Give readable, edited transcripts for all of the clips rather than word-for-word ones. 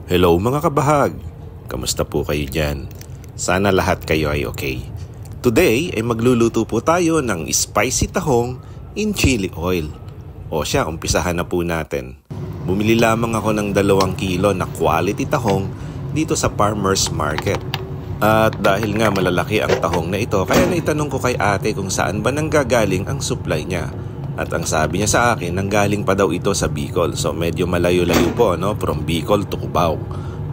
Hello mga kabahag! Kamusta po kayo dyan? Sana lahat kayo ay okay. Today ay magluluto po tayo ng spicy tahong in chili oil. O siya, umpisahan na po natin. Bumili lamang ako ng 2 kilo na quality tahong dito sa farmer's market. At dahil nga malalaki ang tahong na ito, kaya naitanong ko kay ate kung saan ba nanggagaling ang supply niya. At ang sabi niya sa akin, nanggaling pa daw ito sa Bicol. So medyo malayo-layo po, no? From Bicol to Cubao.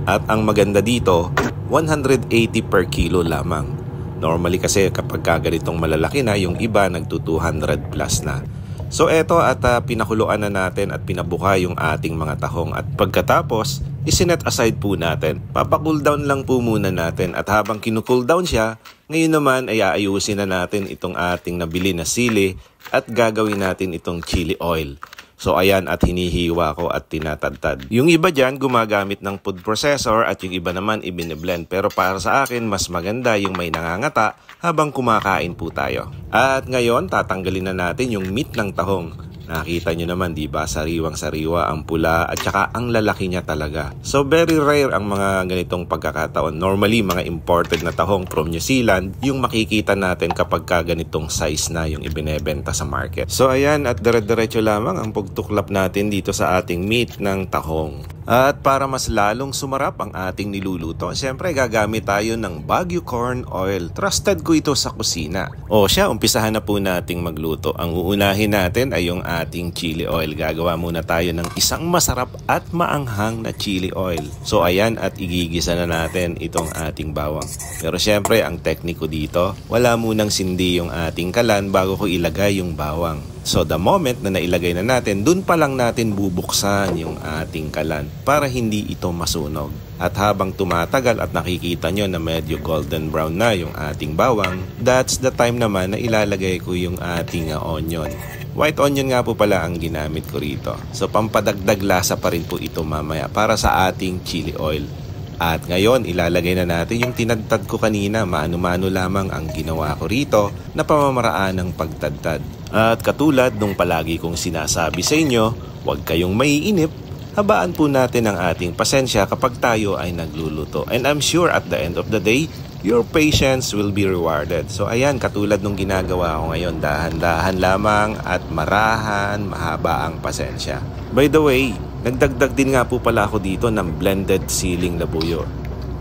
At ang maganda dito, 180 per kilo lamang. Normally kasi kapag ganitong malalaki na, yung iba nagto 200 plus na. So eto at pinakuluan na natin at pinabuka yung ating mga tahong. At pagkatapos, isinet aside po natin. Papacool down lang po muna natin. At habang kinukool down siya, ngayon naman ay aayusin na natin itong ating nabili na sili at gagawin natin itong chili oil. So ayan, at hinihiwa ko at tinatadtad. Yung iba dyan gumagamit ng food processor at yung iba naman ibine-blend. Pero para sa akin, mas maganda yung may nangangata habang kumakain po tayo. At ngayon, tatanggalin na natin yung meat ng tahong. Nakita nyo naman, di ba? Sariwang-sariwa, ang pula at saka ang lalaki niya talaga. So very rare ang mga ganitong pagkakataon. Normally, mga imported na tahong from New Zealand, yung makikita natin kapag ganitong size na yung ibinebenta sa market. So ayan, at dire-diretso lamang ang pagtuklap natin dito sa ating meat ng tahong. At para mas lalong sumarap ang ating niluluto, siyempre gagamit tayo ng Baguio corn oil. Trusted ko ito sa kusina. O siya, umpisahan na po nating magluto. Ang uunahin natin ay yung ating chili oil. Gagawa muna tayo ng isang masarap at maanghang na chili oil. So ayan, at igigisa na natin itong ating bawang. Pero siyempre, ang tekniko dito, wala munang sindi yung ating kalan bago ko ilagay yung bawang. So the moment na nailagay na natin, dun pa lang natin bubuksan yung ating kalan para hindi ito masunog. At habang tumatagal at nakikita nyo na medyo golden brown na yung ating bawang, that's the time naman na ilalagay ko yung ating onion. White onion nga po pala ang ginamit ko rito. So pampadagdag lasa pa rin po ito mamaya para sa ating chili oil. At ngayon, ilalagay na natin yung tinadtad ko kanina. Mano-mano lamang ang ginawa ko rito na pamamaraan ng pagtadtad. At katulad nung palagi kong sinasabi sa inyo, huwag kayong maiinip. Habaan po natin ang ating pasensya kapag tayo ay nagluluto. And I'm sure at the end of the day, your patience will be rewarded. So ayan, katulad nung ginagawa ko ngayon, dahan-dahan lamang at marahan, mahaba ang pasensya. By the way, nagdagdag din nga po pala ako dito ng blended siling labuyo.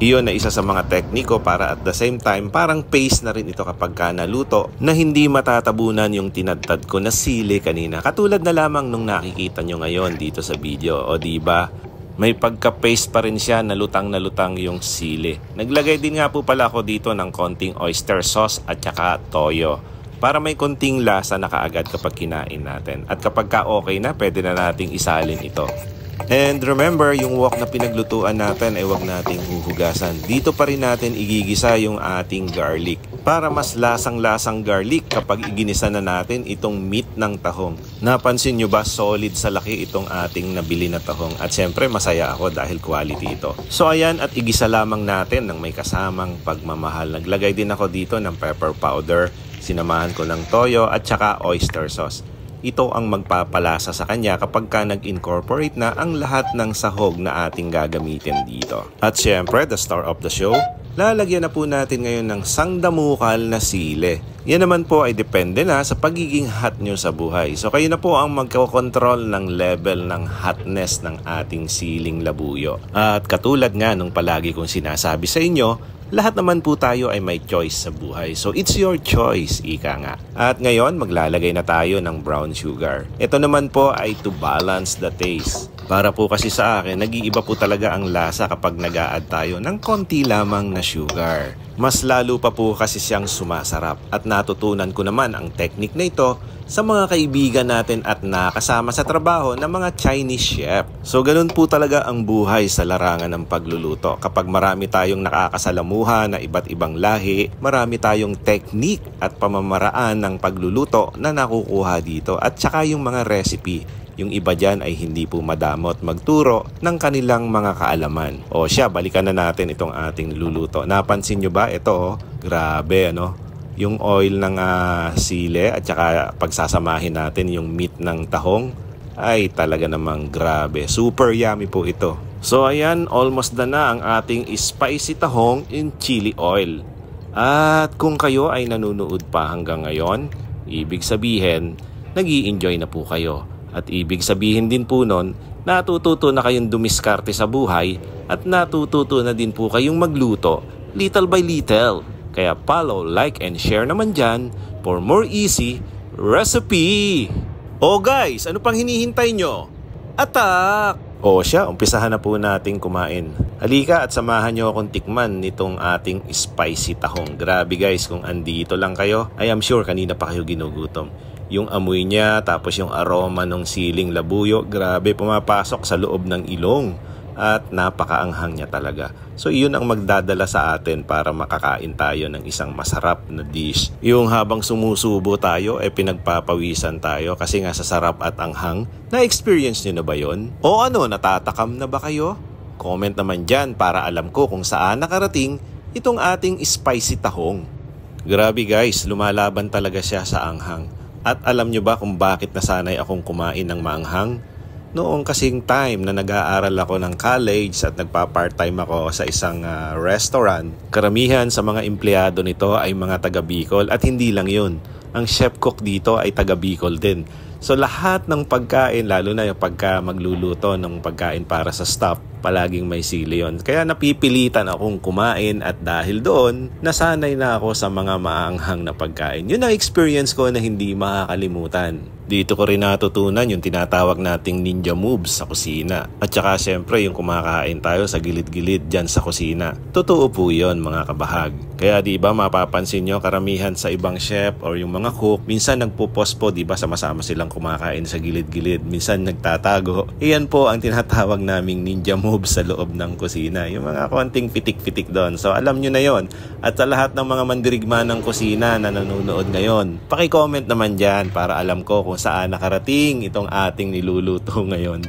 Iyon na isa sa mga tekniko para at the same time parang paste na rin ito kapag naluto na hindi matatabunan yung tinadtad ko na sili kanina. Katulad na lamang nung nakikita nyo ngayon dito sa video. O diba? May pagka-paste pa rin siya na lutang yung sili. Naglagay din nga po pala ako dito ng konting oyster sauce at saka toyo para may konting lasa na kaagad kapag kinain natin. At kapag okay na, pwede na nating isalin ito. And remember, yung wok na pinaglutuan natin ay huwag nating huhugasan. Dito pa rin natin igigisa yung ating garlic para mas lasang-lasang garlic kapag iginisa na natin itong meat ng tahong. Napansin nyo ba, solid sa laki itong ating nabili na tahong? At syempre, masaya ako dahil quality ito. So ayan, at igisa lamang natin ng may kasamang pagmamahal. Naglagay din ako dito ng pepper powder, sinamahan ko ng toyo at saka oyster sauce. Ito ang magpapalasa sa kanya kapag nag-incorporate na ang lahat ng sahog na ating gagamitin dito. At syempre, the star of the show, lalagyan na po natin ngayon ng sangdamukal na sili. Yan naman po ay depende na sa pagiging hot nyo sa buhay. So kayo na po ang magkocontrol ng level ng hotness ng ating siling labuyo. At katulad nga nung palagi kong sinasabi sa inyo, lahat naman po tayo ay may choice sa buhay. So it's your choice, ika nga. At ngayon, maglalagay na tayo ng brown sugar. Ito naman po ay to balance the taste. Para po kasi sa akin, nag-iiba po talaga ang lasa kapag nag-a-add tayo ng konti lamang na sugar. Mas lalo pa po kasi siyang sumasarap. At natutunan ko naman ang technique na ito sa mga kaibigan natin at nakasama sa trabaho ng mga Chinese chef. So ganun po talaga ang buhay sa larangan ng pagluluto. Kapag marami tayong nakakasalamuha na iba't ibang lahi, marami tayong technique at pamamaraan ng pagluluto na nakukuha dito. At saka yung mga recipe. Yung iba dyan ay hindi po madamot magturo ng kanilang mga kaalaman. O siya, balikan na natin itong ating luluto. Napansin nyo ba? Ito, grabe, ano? Yung oil ng sili at saka pagsasamahin natin yung meat ng tahong ay talaga namang grabe. Super yummy po ito. So ayan, almost done na ang ating spicy tahong in chili oil. At kung kayo ay nanonood pa hanggang ngayon, ibig sabihin, nag-i-enjoy na po kayo. At ibig sabihin din po nun, natututo na kayong dumiskarte sa buhay at natututo na din po kayong magluto little by little. Kaya follow, like, and share naman dyan for more easy recipe. Oh guys, ano pang hinihintay nyo? Attack! O siya, umpisahan na po nating kumain. Halika at samahan nyo akong tikman nitong ating spicy tahong. Grabe guys, kung andito lang kayo, I am sure kanina pa kayo ginugutom. Yung amoy niya, tapos yung aroma ng siling labuyo, grabe, pumapasok sa loob ng ilong. At napakaanghang niya talaga. So iyon ang magdadala sa atin para makakain tayo ng isang masarap na dish. Yung habang sumusubo tayo, pinagpapawisan tayo kasi nga sa sarap at anghang. Na-experience nyo na ba yun? O ano, natatakam na ba kayo? Comment naman dyan para alam ko kung saan nakarating itong ating spicy tahong. Grabe guys, lumalaban talaga siya sa anghang. At alam nyo ba kung bakit nasanay akong kumain ng maanghang? Noong kasing time na nag-aaral ako ng college at nagpa-part-time ako sa isang restaurant, karamihan sa mga empleyado nito ay mga taga Bicol at hindi lang yun. Ang chef cook dito ay taga Bicol din. So lahat ng pagkain, lalo na yung pagka magluluto ng pagkain para sa staff, palaging may sili yun. Kaya napipilitan akong kumain at dahil doon, nasanay na ako sa mga maanghang na pagkain. Yun ang experience ko na hindi makakalimutan. Dito ko rin natutunan yung tinatawag nating ninja moves sa kusina. At saka syempre yung kumakain tayo sa gilid-gilid dyan sa kusina. Totoo po yun mga kabahag. Kaya di ba mapapansin nyo karamihan sa ibang chef or yung mga cook, minsan nagpo-post po di ba sama-sama silang kumakain sa gilid-gilid. Minsan nagtatago. Iyan po ang tinatawag naming ninja moves sa loob ng kusina. Yung mga konting pitik-pitik doon. So alam nyo na yon. At sa lahat ng mga mandirigma ng kusina na nanonood ngayon, paki-comment naman dyan para alam ko kung saan nakarating itong ating niluluto ngayon.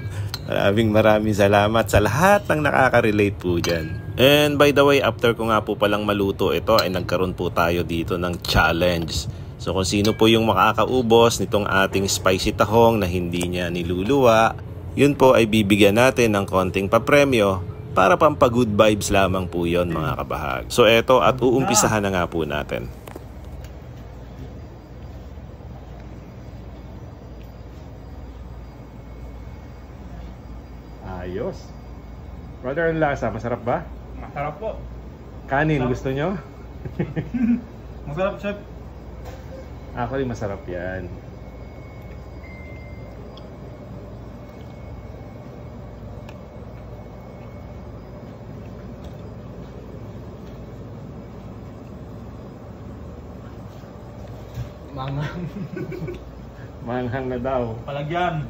Maraming salamat sa lahat ng nakaka-relate po dyan. And by the way, after ko nga po palang maluto ito, ay nagkaroon po tayo dito ng challenge. So kung sino po yung makakaubos nitong ating spicy tahong na hindi niya niluluwa, yun po ay bibigyan natin ng konting papremyo para pampag-good vibes lamang po yon mga kabahag. So eto at uumpisahan na nga po natin. Ayos. Brother, ang lasa, masarap ba? Masarap po. Kanin, Masarap. gusto nyo? Masarap, chef. Actually, masarap yan. Manghang. Manghang na daw. Palagyan.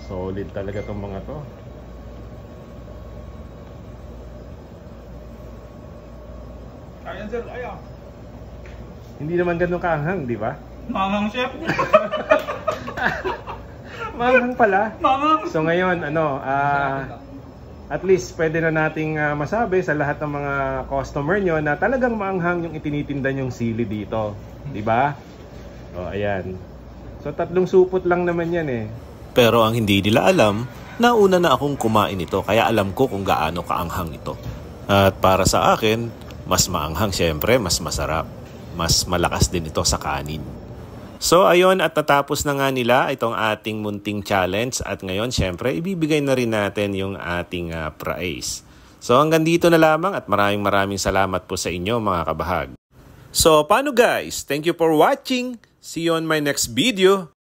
Solid talaga tong mga to. Kaya sir, ayaw. Hindi naman ganun kaanghang, di ba? Manghang, chef. Manghang pala. Manghang. So ngayon, at least pwede na nating masabi sa lahat ng mga customer nyo na talagang maanghang yung itinitinda nyong sili dito. Di ba? O, ayan. So 3 supot lang naman yan eh. Pero ang hindi nila alam, nauna na akong kumain ito kaya alam ko kung gaano kaanghang ito. At para sa akin, mas maanghang syempre, mas masarap. Mas malakas din ito sa kanin. So ayun, at natapos na nga nila itong ating munting challenge at ngayon syempre ibibigay na rin natin yung ating prize. So hanggang dito na lamang at maraming salamat po sa inyo mga kabahag. So paano guys? Thank you for watching. See you on my next video.